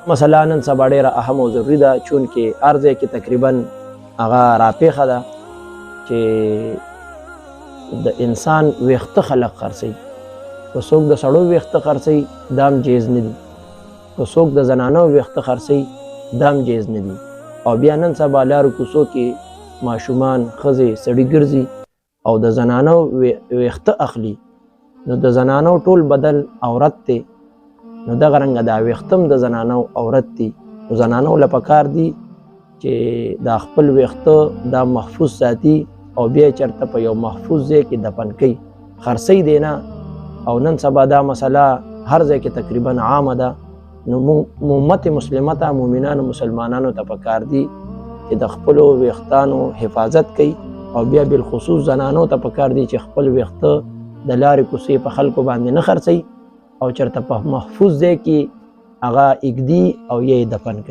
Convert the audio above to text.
مسله نن سبا ډېره اهم او ضروري ده، چونکې هر ځای کې تقریبا هغه راپېښه ده چې د انسان ویښته خلک خرڅوي. که څوک د سړو ویښته خرڅوي دا هم جایز نه دي، که څوک د زنانو ویښته خرڅوي دا هم جایز نه دي. او بیا نن سبا لارو کوڅو کې ماشومان ښځې سړي ګرځي او د زنانو ویښته اخلي، نو د زنانو ټول بدن عورت دی، نو دغه رنګه دا ویښته هم د زنانو عورت دي. نو زنانو له پکار دي چې دا خپل ویښته دا محفوظ ساتي او بیا چېرته په یو محفوظ ځای کې دفن کوي، خرڅوي دی نه. او نن سبا دا مسله هر ځای کې تقریبا عامه ده. نو امت مسلمه ته، مؤمنانو مسلمانانو ته پکار دي چې د خپلو ویښتانو حفاظت کوي، او بیا بالخصوص زنانو ته پکار دي چې خپل ویښته د لارې کوڅې په خلکو باندې نه خرڅوي او چېرته په محفوظ ځای کې هغه ایږدي او یا یې دفن کوي.